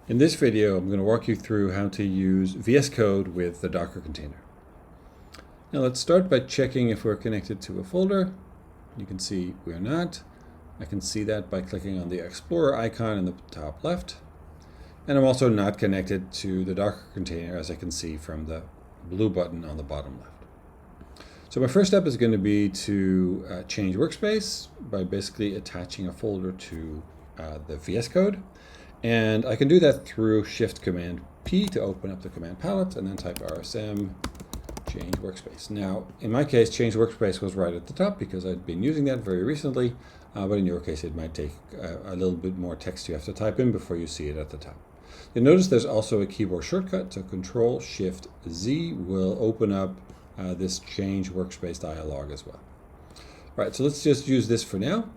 In this video, I'm going to walk you through how to use VS Code with the Docker container. Now let's start by checking if we're connected to a folder. You can see we're not. I can see that by clicking on the Explorer icon in the top left. And I'm also not connected to the Docker container, as I can see from the blue button on the bottom left. So my first step is going to be to change workspace by basically attaching a folder to the VS Code. And I can do that through Shift-Command-P to open up the command palette and then type RSM change workspace. Now, in my case, change workspace was right at the top because I'd been using that very recently, but in your case, it might take a little bit more text you have to type in before you see it at the top. You'll notice there's also a keyboard shortcut, so Control-Shift-Z will open up this change workspace dialog as well. All right, so let's just use this for now.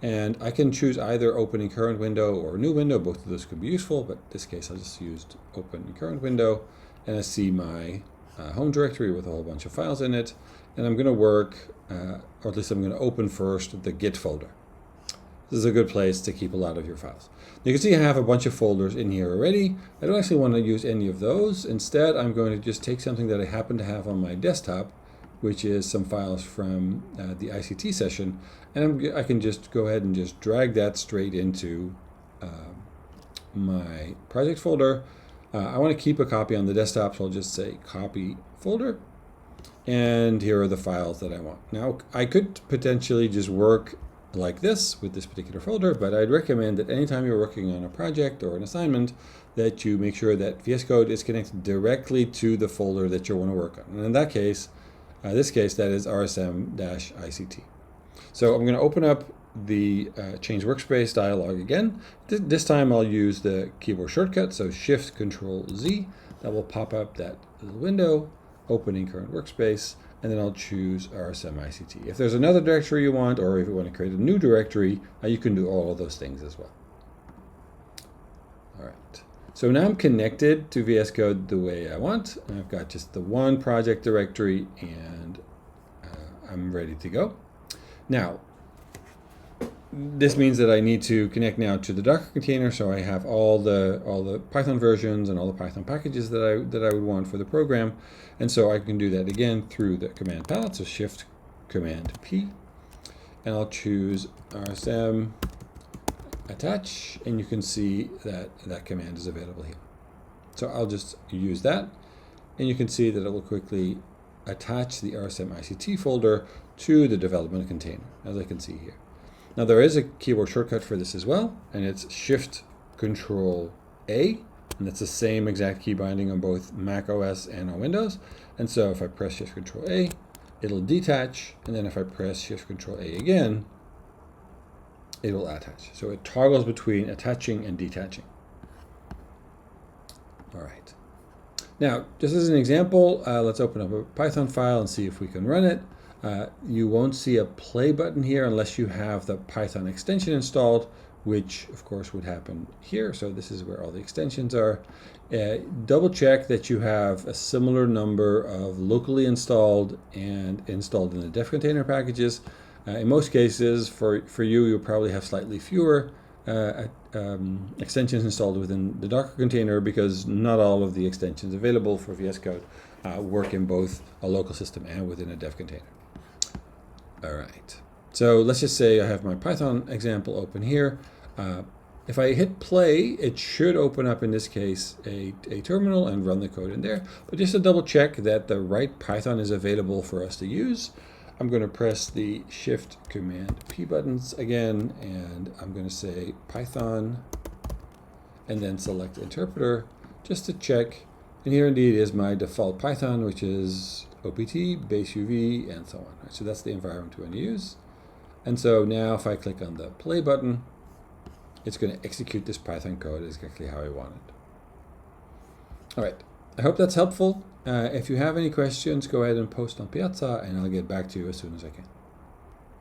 And I can choose either open in current window or new window. Both of those could be useful, but in this case, I just used open in current window. And I see my home directory with a whole bunch of files in it. And I'm going to work, or at least I'm going to open first the Git folder. This is a good place to keep a lot of your files. You can see I have a bunch of folders in here already. I don't actually want to use any of those. Instead, I'm going to just take something that I happen to have on my desktop, which is some files from the ICT session, and I can just go ahead and just drag that straight into my project folder. I want to keep a copy on the desktop, so I'll just say copy folder, and here are the files that I want. Now, I could potentially just work like this with this particular folder, but I'd recommend that anytime you're working on a project or an assignment, that you make sure that VS Code is connected directly to the folder that you want to work on. And in that case, this case, that is RSM-ICT. So I'm going to open up the change workspace dialog again. This time I'll use the keyboard shortcut, so Shift-Control-Z. That will pop up that little window, opening current workspace, and then I'll choose RSM-ICT. If there's another directory you want, or if you want to create a new directory, you can do all of those things as well. All right. So now I'm connected to VS Code the way I want. I've got just the one project directory, and I'm ready to go. Now, this means that I need to connect now to the Docker container, so I have all the Python versions and all the Python packages that I would want for the program, and so I can do that again through the command palette. So Shift-Command-P, and I'll choose RSM attach, and you can see that that command is available here. So I'll just use that, and you can see that it will quickly attach the RSM-ICT folder to the development container, as I can see here. Now there is a keyboard shortcut for this as well, and it's Shift-Control-A, and it's the same exact key binding on both macOS and on Windows. And so if I press Shift-Control-A, it'll detach, and then if I press Shift-Control-A again, it will attach. So it toggles between attaching and detaching. All right. Now, just as an example, let's open up a Python file and see if we can run it. You won't see a play button here unless you have the Python extension installed, which of course would happen here. So this is where all the extensions are. Double check that you have a similar number of locally installed and installed in the dev container packages. In most cases, for you, you'll probably have slightly fewer extensions installed within the Docker container, because not all of the extensions available for VS Code work in both a local system and within a dev container. All right. So let's just say I have my Python example open here. If I hit play, it should open up, in this case, a terminal and run the code in there. But just to double check that the right Python is available for us to use, I'm going to press the Shift-Command-P buttons again, and I'm going to say Python, and then select interpreter, just to check. And here indeed is my default Python, which is OPT, base UV, and so on. Right, so that's the environment we want to use. And so now if I click on the play button, it's going to execute this Python code exactly how I want it. All right. I hope that's helpful. If you have any questions, go ahead and post on Piazza, and I'll get back to you as soon as I can.